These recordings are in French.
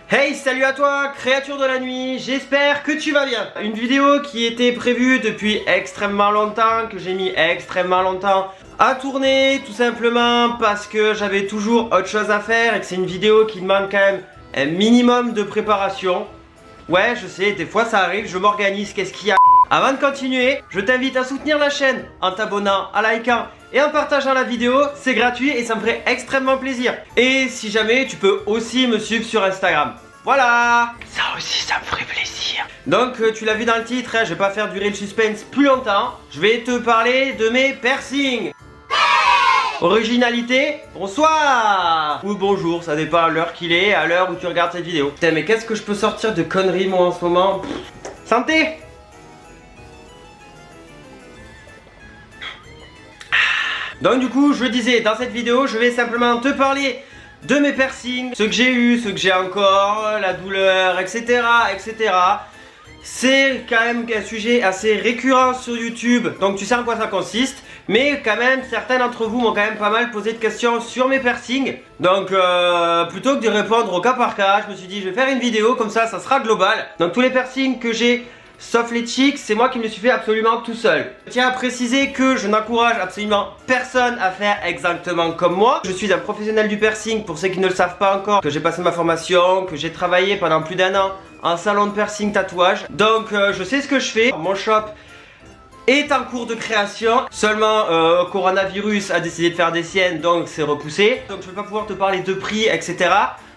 Hey, salut à toi, créature de la nuit, j'espère que tu vas bien. Une vidéo qui était prévue depuis extrêmement longtemps, que j'ai mis extrêmement longtemps à tourner, tout simplement parce que j'avais toujours autre chose à faire et que c'est une vidéo qui demande quand même un minimum de préparation. Ouais, je sais, des fois ça arrive, je m'organise, qu'est-ce qu'il y a? Avant de continuer, je t'invite à soutenir la chaîne en t'abonnant, en likant et en partageant la vidéo, c'est gratuit et ça me ferait extrêmement plaisir. Et si jamais, tu peux aussi me suivre sur Instagram. Voilà, ça aussi ça me ferait plaisir. Donc tu l'as vu dans le titre, hein, je vais pas faire durer le suspense plus longtemps. Je vais te parler de mes piercings. Originalité, bonsoir ou bonjour, ça dépend à l'heure qu'il est, à l'heure où tu regardes cette vidéo. Putain, mais qu'est-ce que je peux sortir de conneries moi en ce moment? Santé. Donc du coup, je disais, dans cette vidéo, je vais simplement te parler de mes piercings, ceux que j'ai eu, ceux que j'ai encore, la douleur, etc. etc. C'est quand même un sujet assez récurrent sur YouTube, donc tu sais en quoi ça consiste. Mais quand même, certains d'entre vous m'ont quand même pas mal posé de questions sur mes piercings. Donc plutôt que de répondre au cas par cas, je me suis dit je vais faire une vidéo, comme ça sera global. Donc tous les piercings que j'ai, sauf les cheeks, c'est moi qui me les suis fait absolument tout seul. Je tiens à préciser que je n'encourage absolument personne à faire exactement comme moi. Je suis un professionnel du piercing, pour ceux qui ne le savent pas encore, que j'ai passé ma formation, que j'ai travaillé pendant plus d'1 an en salon de piercing tatouage. Donc je sais ce que je fais. Mon shop est en cours de création. Seulement coronavirus a décidé de faire des siennes, donc c'est repoussé. Donc je ne vais pas pouvoir te parler de prix, etc.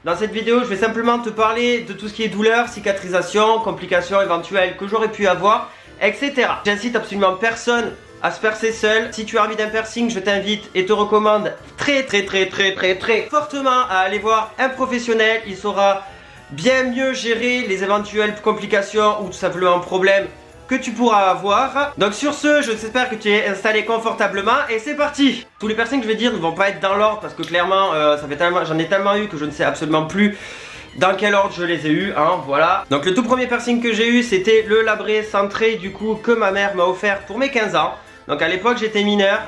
Dans cette vidéo, je vais simplement te parler de tout ce qui est douleur, cicatrisation, complications éventuelles que j'aurais pu avoir, etc. J'incite absolument personne à se percer seul. Si tu as envie d'un piercing, je t'invite et te recommande très fortement à aller voir un professionnel. Il saura bien mieux gérer les éventuelles complications ou tout simplement problèmes que tu pourras avoir. Donc sur ce, j'espère que tu es installé confortablement et c'est parti. Tous les piercings que je vais dire ne vont pas être dans l'ordre parce que clairement j'en ai tellement eu que je ne sais absolument plus dans quel ordre je les ai eu, hein, voilà. Donc le tout premier piercing que j'ai eu, c'était le labré centré du coup que ma mère m'a offert pour mes 15 ans. Donc à l'époque j'étais mineur,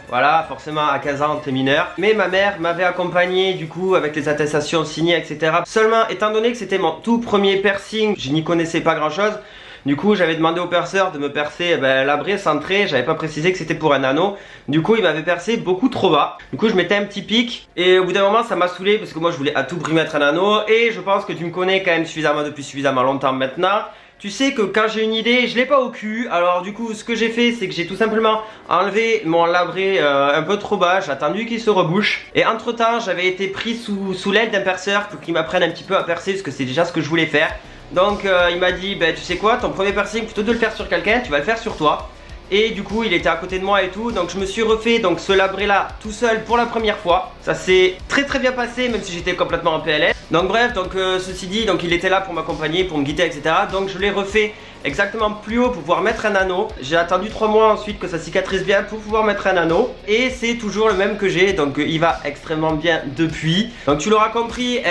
voilà, forcément à 15 ans t'es mineur. Mais ma mère m'avait accompagné du coup avec les attestations signées, etc. Seulement étant donné que c'était mon tout premier piercing, je n'y connaissais pas grand chose. Du coup j'avais demandé au perceur de me percer labré centré, j'avais pas précisé que c'était pour un anneau. Du coup il m'avait percé beaucoup trop bas. Du coup je mettais un petit pic et au bout d'un moment ça m'a saoulé parce que moi je voulais à tout prix mettre un anneau. Et je pense que tu me connais quand même suffisamment depuis suffisamment longtemps maintenant. Tu sais que quand j'ai une idée, je l'ai pas au cul. Alors du coup ce que j'ai fait, c'est que j'ai tout simplement enlevé mon labré un peu trop bas. J'ai attendu qu'il se rebouche. Et entre temps j'avais été pris sous l'aile d'un perceur pour qu'il m'apprenne un petit peu à percer, parce que c'est déjà ce que je voulais faire. Donc il m'a dit, tu sais quoi, ton premier piercing, plutôt de le faire sur quelqu'un, tu vas le faire sur toi. Et du coup il était à côté de moi et tout, donc je me suis refait donc ce labré là tout seul pour la première fois. Ça s'est très bien passé, même si j'étais complètement en PLS. Donc bref, donc ceci dit, donc il était là pour m'accompagner, pour me guider, etc. Donc je l'ai refait exactement plus haut pour pouvoir mettre un anneau. J'ai attendu 3 mois ensuite que ça cicatrise bien pour pouvoir mettre un anneau. Et c'est toujours le même que j'ai, donc il va extrêmement bien depuis. Donc tu l'auras compris,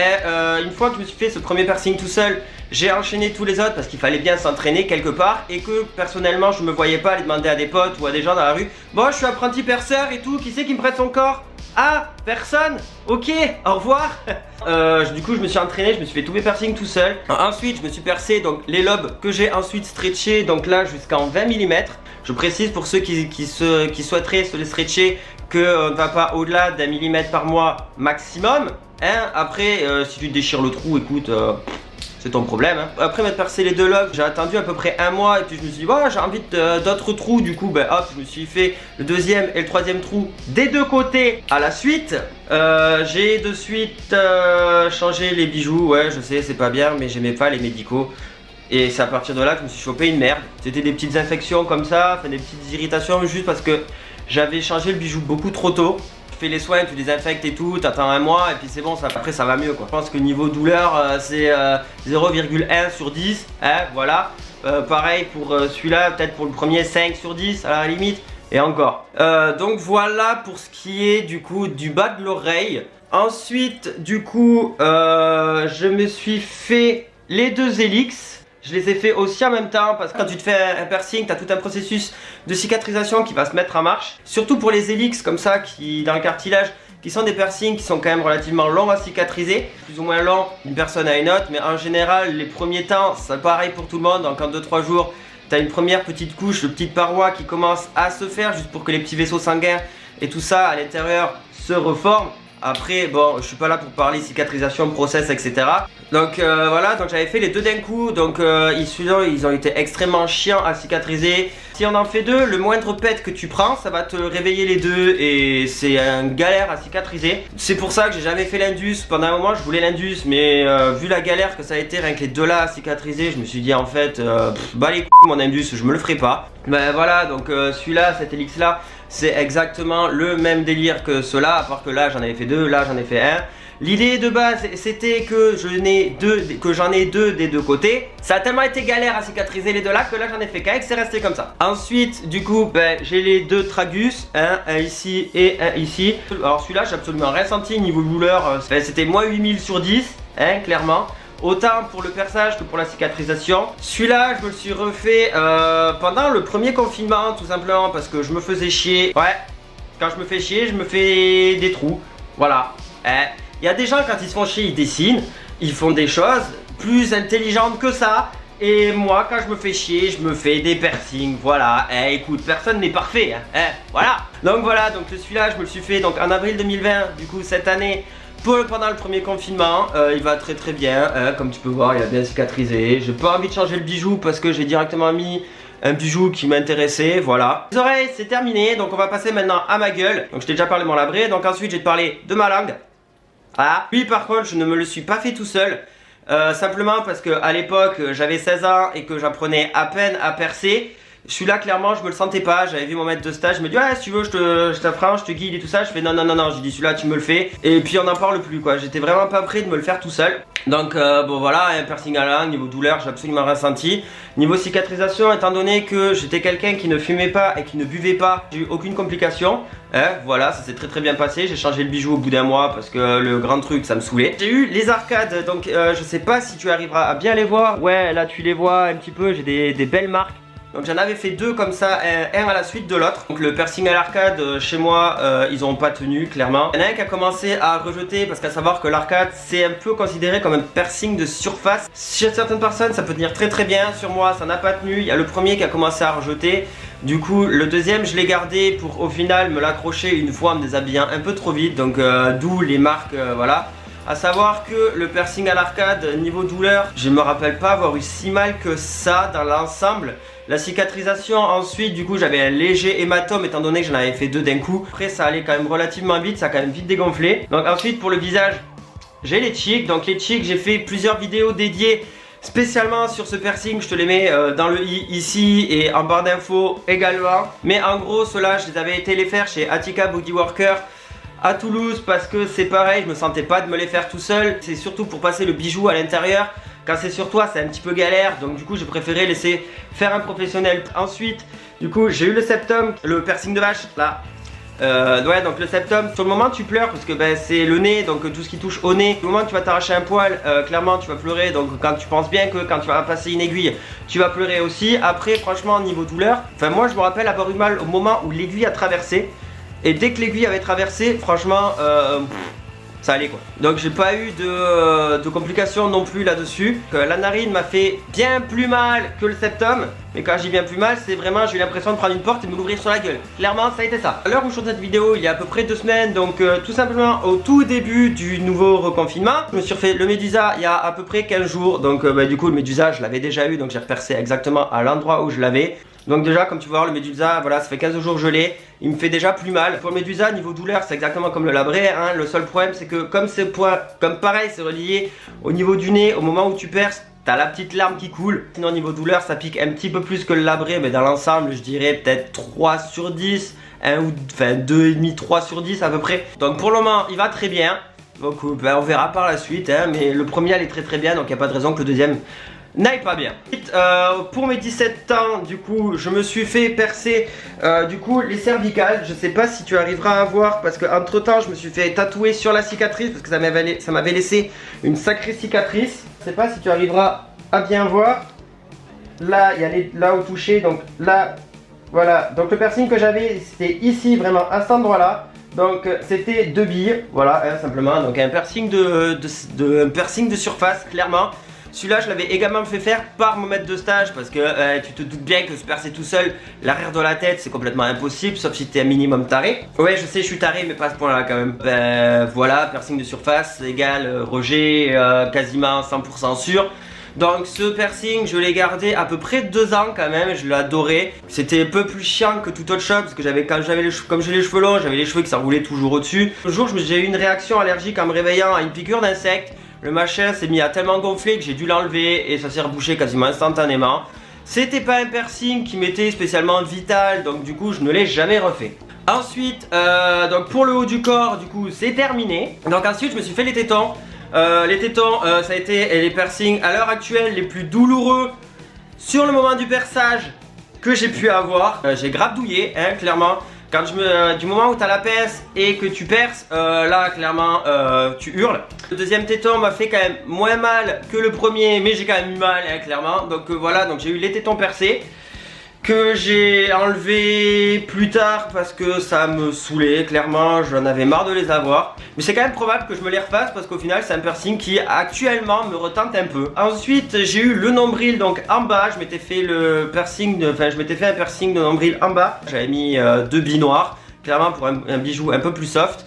une fois que je me suis fait ce premier piercing tout seul, j'ai enchaîné tous les autres parce qu'il fallait bien s'entraîner quelque part. Et que personnellement je me voyais pas aller demander à des potes ou à des gens dans la rue, bon je suis apprenti perceur et tout, qui c'est qui me prête son corps? Ah, personne? Ok, au revoir. Du coup je me suis entraîné, je me suis fait tous mes piercings tout seul. Ensuite je me suis percé donc les lobes que j'ai ensuite stretché, donc là jusqu'en 20 mm. Je précise pour ceux qui souhaiteraient se les stretcher qu'on ne va pas au-delà d'1 mm par mois maximum, hein. Après si tu te déchires le trou, écoute, c'est ton problème, hein. Après m'être percé les 2 lobes, j'ai attendu à peu près 1 mois. Et puis je me suis dit, j'ai envie d'autres trous. Du coup hop, je me suis fait le 2e et le 3e trou des 2 côtés à la suite. J'ai de suite changé les bijoux. Ouais je sais c'est pas bien, mais j'aimais pas les médicaux. Et c'est à partir de là que je me suis chopé une merde. C'était des petites infections comme ça, enfin des petites irritations, juste parce que j'avais changé le bijou beaucoup trop tôt. Tu fais les soins, tu désinfectes et tout, t'attends 1 mois et puis c'est bon, après ça va mieux quoi. Je pense que niveau douleur c'est 0,1 sur 10, hein, voilà. Pareil pour celui-là, peut-être pour le premier 5 sur 10 à la limite, et encore. Donc voilà pour ce qui est du coup du bas de l'oreille. Ensuite du coup je me suis fait les 2 hélix. Je les ai fait aussi en même temps parce que quand tu te fais un piercing, tu as tout un processus de cicatrisation qui va se mettre en marche. Surtout pour les hélix comme ça, qui dans le cartilage, qui sont des piercings qui sont quand même relativement longs à cicatriser, plus ou moins longs d'une personne à une autre, mais en général les premiers temps c'est pareil pour tout le monde, donc en 2-3 jours tu as une première petite couche de petites parois qui commencent à se faire juste pour que les petits vaisseaux sanguins et tout ça à l'intérieur se reforment. Après, bon, je suis pas là pour parler cicatrisation, process, etc. Donc voilà, donc j'avais fait les deux d'un coup. Donc ils ont été extrêmement chiants à cicatriser. Si on en fait deux, le moindre pet que tu prends, ça va te réveiller les deux et c'est une galère à cicatriser. C'est pour ça que j'ai jamais fait l'Indus. Pendant un moment, je voulais l'Indus, mais vu la galère que ça a été rien que les deux là à cicatriser, je me suis dit en fait, bah les couilles mon Indus, je me le ferai pas. Ben voilà, donc celui-là, cet Helix là, c'est exactement le même délire que ceux-là, à part que là j'en avais fait deux, là j'en ai fait un. L'idée de base c'était que j'en ai deux des deux côtés. Ça a tellement été galère à cicatriser les deux là que là j'en ai fait qu'un et que c'est resté comme ça. Ensuite du coup ben, j'ai les deux tragus, un ici et un ici. Alors celui-là j'ai absolument rien senti niveau douleur, c'était moins 8000 sur 10, hein, clairement. Autant pour le perçage que pour la cicatrisation. Celui-là je me le suis refait pendant le premier confinement tout simplement parce que je me faisais chier. Ouais, quand je me fais chier je me fais des trous. Voilà. Il y a des gens quand ils se font chier ils dessinent. Ils font des choses plus intelligentes que ça. Et moi quand je me fais chier je me fais des piercings. Voilà. Écoute, personne n'est parfait hein. Voilà. Donc voilà, donc celui-là je me le suis fait donc en avril 2020. Du coup cette année pendant le premier confinement, il va très très bien, hein, comme tu peux voir il a bien cicatrisé. J'ai pas envie de changer le bijou parce que j'ai directement mis un bijou qui m'intéressait, voilà. Les oreilles c'est terminé, donc on va passer maintenant à ma gueule. Donc je t'ai déjà parlé de mon labré, donc ensuite je vais te parler de ma langue. Voilà. Lui par contre je ne me le suis pas fait tout seul, simplement parce que à l'époque j'avais 16 ans et que j'apprenais à peine à percer. Celui-là clairement je me le sentais pas, j'avais vu mon maître de stage, je me dis ouais si tu veux je t'apprends, je te guide et tout ça, je fais non, j'ai dit celui-là tu me le fais. Et puis on n'en parle plus quoi, j'étais vraiment pas prêt de me le faire tout seul. Donc bon voilà, un piercing à la langue, niveau douleur j'ai absolument rien senti. Niveau cicatrisation, étant donné que j'étais quelqu'un qui ne fumait pas et qui ne buvait pas, j'ai eu aucune complication. Voilà, ça s'est très très bien passé, j'ai changé le bijou au bout d'un mois parce que le grand truc ça me saoulait. J'ai eu les arcades, donc je sais pas si tu arriveras à bien les voir. Ouais là tu les vois un petit peu, j'ai des belles marques. Donc j'en avais fait deux comme ça, un à la suite de l'autre. Donc le piercing à l'arcade chez moi, ils n'ont pas tenu clairement. Il y en a un qui a commencé à rejeter parce qu'à savoir que l'arcade c'est un peu considéré comme un piercing de surface. Chez certaines personnes ça peut tenir très très bien, sur moi ça n'a pas tenu. Il y a le premier qui a commencé à rejeter. Du coup le deuxième je l'ai gardé pour au final me l'accrocher une fois en me déshabillant un peu trop vite. Donc d'où les marques, voilà. A savoir que le piercing à l'arcade, niveau douleur, je me rappelle pas avoir eu si mal que ça dans l'ensemble. La cicatrisation ensuite, du coup j'avais un léger hématome étant donné que j'en avais fait deux d'un coup. Après ça allait quand même relativement vite, ça a quand même vite dégonflé. Donc ensuite pour le visage, j'ai les cheeks. Donc les cheeks, j'ai fait plusieurs vidéos dédiées spécialement sur ce piercing. Je te les mets dans le i ici et en barre d'infos également. Mais en gros ceux-là je les avais été les faire chez Attica Bodyworker à Toulouse parce que c'est pareil, je me sentais pas de me les faire tout seul. C'est surtout pour passer le bijou à l'intérieur. Quand c'est sur toi c'est un petit peu galère, donc du coup j'ai préféré laisser faire un professionnel. Ensuite du coup j'ai eu le septum, le piercing de vache là. Ouais, donc le septum, sur le moment tu pleures parce que ben, c'est le nez, donc tout ce qui touche au nez. Au moment où tu vas t'arracher un poil, clairement tu vas pleurer. Donc quand tu penses bien que quand tu vas passer une aiguille, tu vas pleurer aussi. Après franchement niveau douleur, enfin moi je me rappelle avoir eu mal au moment où l'aiguille a traversé. Et dès que l'aiguille avait traversé, franchement ça allait quoi. Donc j'ai pas eu de complications non plus là-dessus. La narine m'a fait bien plus mal que le septum. Mais quand je dis bien plus mal, c'est vraiment j'ai eu l'impression de prendre une porte et de me l'ouvrir sur la gueule. Clairement ça a été ça. À l'heure où je tourne cette vidéo, il y a à peu près 2 semaines. Donc tout simplement au tout début du nouveau reconfinement, je me suis refait le Médusa il y a à peu près 15 jours. Donc bah, du coup le Médusa je l'avais déjà eu. Donc j'ai repercé exactement à l'endroit où je l'avais. Donc déjà comme tu vois le Médusa, voilà ça fait 15 jours que je l'ai. Il me fait déjà plus mal. Pour le Médusa niveau douleur c'est exactement comme le labré hein. Le seul problème c'est que comme ces points, comme pareil c'est relié au niveau du nez, au moment où tu perces, t'as la petite larme qui coule. Sinon niveau douleur ça pique un petit peu plus que le labré. Mais dans l'ensemble je dirais peut-être 3 sur 10, enfin 2,5, 3 sur 10 à peu près. Donc pour le moment il va très bien. Donc ben, on verra par la suite hein. Mais le premier allait très très bien. Donc il n'y a pas de raison que le deuxième n'aille pas bien. Pour mes 17 ans du coup je me suis fait percer du coup les cervicales. Je sais pas si tu arriveras à voir parce que entre temps je me suis fait tatouer sur la cicatrice parce que ça m'avait laissé une sacrée cicatrice. Je sais pas si tu arriveras à bien voir. Là il y a là au toucher, donc là voilà. Donc le piercing que j'avais c'était ici vraiment à cet endroit là. Donc c'était 2 billes, voilà, hein, simplement. Donc un piercing un piercing de surface, clairement. Celui-là, je l'avais également fait faire par mon maître de stage parce que tu te doutes bien que se percer tout seul l'arrière de la tête, c'est complètement impossible, sauf si t'es un minimum taré. Ouais, je sais, je suis taré, mais pas à ce point-là quand même. Voilà, piercing de surface égale rejet quasiment 100% sûr. Donc ce piercing, je l'ai gardé à peu près 2 ans quand même, je l'ai adoré. C'était un peu plus chiant que toute autre chose parce que comme j'ai les cheveux longs, j'avais les cheveux qui s'enroulaient toujours au-dessus. Un jour, j'ai eu une réaction allergique en me réveillant à une piqûre d'insecte. Le machin s'est mis à tellement gonfler que j'ai dû l'enlever et ça s'est rebouché quasiment instantanément. C'était pas un piercing qui m'était spécialement vital, donc du coup je ne l'ai jamais refait. Ensuite, donc pour le haut du corps, du coup c'est terminé. Donc ensuite je me suis fait les tétons. Les tétons, ça a été les piercings à l'heure actuelle les plus douloureux sur le moment du perçage que j'ai pu avoir. J'ai grabdouillé, hein, clairement. Du moment où tu as la pince et que tu perces, là clairement tu hurles. Le deuxième téton m'a fait quand même moins mal que le premier, mais j'ai quand même eu mal, hein, clairement. Donc voilà, donc j'ai eu les tétons percés que j'ai enlevé plus tard parce que ça me saoulait, clairement j'en avais marre de les avoir. Mais c'est quand même probable que je me les refasse parce qu'au final c'est un piercing qui actuellement me retente un peu. Ensuite j'ai eu le nombril donc en bas, je m'étais fait un piercing de nombril en bas. J'avais mis 2 billes noires, clairement pour un bijou un peu plus soft.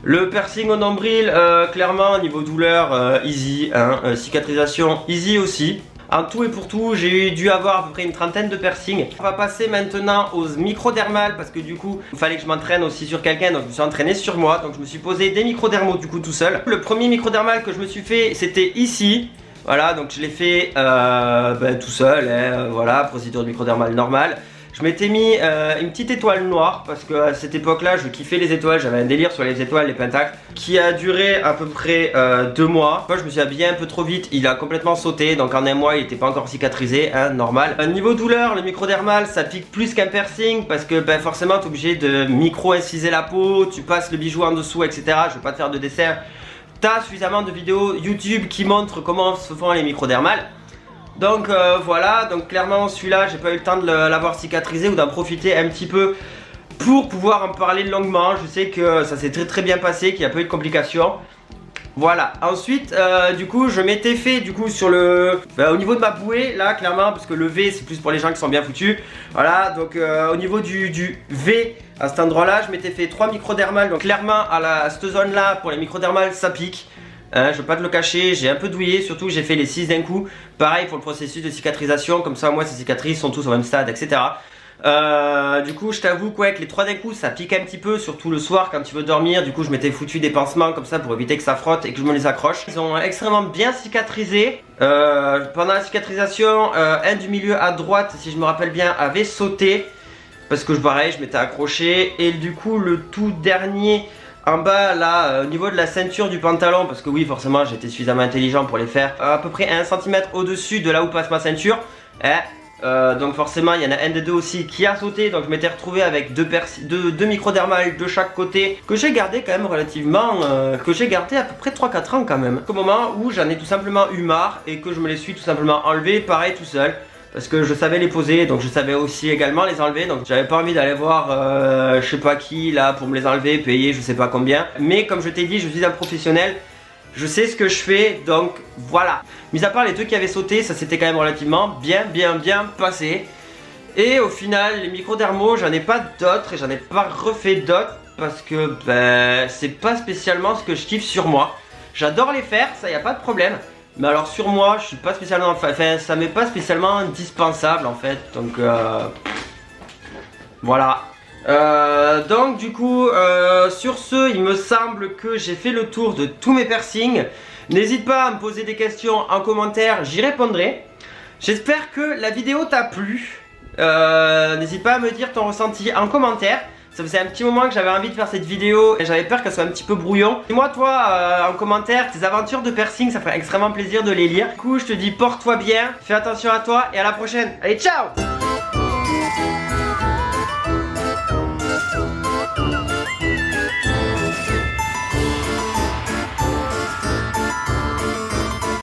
Le piercing au nombril, clairement au niveau douleur, easy, hein, cicatrisation easy aussi. En tout et pour tout, j'ai dû avoir à peu près une trentaine de piercings. On va passer maintenant aux microdermales parce que du coup, il fallait que je m'entraîne aussi sur quelqu'un, donc je me suis entraîné sur moi. Donc je me suis posé des microdermos du coup tout seul. Le premier microdermal que je me suis fait, c'était ici. Voilà, donc je l'ai fait tout seul, hein, voilà, procédure de microdermal normale. Je m'étais mis une petite étoile noire parce que à cette époque-là, je kiffais les étoiles. J'avais un délire sur les étoiles, les pentacles, qui a duré à peu près 2 mois. Moi, je me suis habillé un peu trop vite. Il a complètement sauté, donc en un mois, il n'était pas encore cicatrisé, hein, normal. Niveau douleur, le microdermal, ça pique plus qu'un piercing parce que forcément, tu es obligé de micro-inciser la peau. Tu passes le bijou en dessous, etc. Je vais pas te faire de dessert. Tu as suffisamment de vidéos YouTube qui montrent comment se font les microdermales. Donc voilà, donc clairement celui-là j'ai pas eu le temps de l'avoir cicatrisé ou d'en profiter un petit peu pour pouvoir en parler longuement. Je sais que ça s'est très bien passé, qu'il n'y a pas eu de complications. Voilà, ensuite du coup je m'étais fait du coup sur au niveau de ma bouée là clairement parce que le V c'est plus pour les gens qui sont bien foutus. Voilà, donc au niveau du V à cet endroit là je m'étais fait 3 microdermales. Donc clairement à cette zone là pour les microdermales ça pique. Hein, je vais pas te le cacher, j'ai un peu douillé, surtout j'ai fait les 6 d'un coup. Pareil pour le processus de cicatrisation, comme ça moi ces cicatrices sont tous au même stade, etc. Du coup je t'avoue qu'avec les 3 d'un coup ça pique un petit peu, surtout le soir quand tu veux dormir. Du coup je m'étais foutu des pansements comme ça pour éviter que ça frotte et que je me les accroche. Ils ont extrêmement bien cicatrisé. Pendant la cicatrisation, un du milieu à droite, si je me rappelle bien, avait sauté. Parce que pareil je m'étais accroché. Et du coup le tout dernier en bas là, au niveau de la ceinture du pantalon, parce que oui forcément j'étais suffisamment intelligent pour les faire, à peu près 1 cm au-dessus de là où passe ma ceinture, hein. Donc forcément il y en a un des deux aussi qui a sauté. Donc je m'étais retrouvé avec deux microdermales de chaque côté, que j'ai gardé quand même relativement, que j'ai gardé à peu près 3-4 ans quand même. Au moment où j'en ai tout simplement eu marre et que je me les suis tout simplement enlevés, pareil tout seul. Parce que je savais les poser, donc je savais aussi également les enlever. Donc j'avais pas envie d'aller voir je sais pas qui là pour me les enlever, payer je sais pas combien. Mais comme je t'ai dit, je suis un professionnel, je sais ce que je fais, donc voilà. Mis à part les deux qui avaient sauté, ça s'était quand même relativement bien passé. Et au final, les microdermos, j'en ai pas d'autres et j'en ai pas refait d'autres. Parce que c'est pas spécialement ce que je kiffe sur moi. J'adore les faire, ça y a pas de problème. Mais alors sur moi, je suis pas spécialement, enfin ça m'est pas spécialement indispensable en fait, donc voilà. Donc du coup, sur ce, il me semble que j'ai fait le tour de tous mes piercings. N'hésite pas à me poser des questions en commentaire, j'y répondrai. J'espère que la vidéo t'a plu. N'hésite pas à me dire ton ressenti en commentaire. Ça faisait un petit moment que j'avais envie de faire cette vidéo et j'avais peur qu'elle soit un petit peu brouillon. Dis-moi toi en commentaire tes aventures de piercing, ça ferait extrêmement plaisir de les lire. Du coup je te dis porte-toi bien, fais attention à toi et à la prochaine. Allez ciao!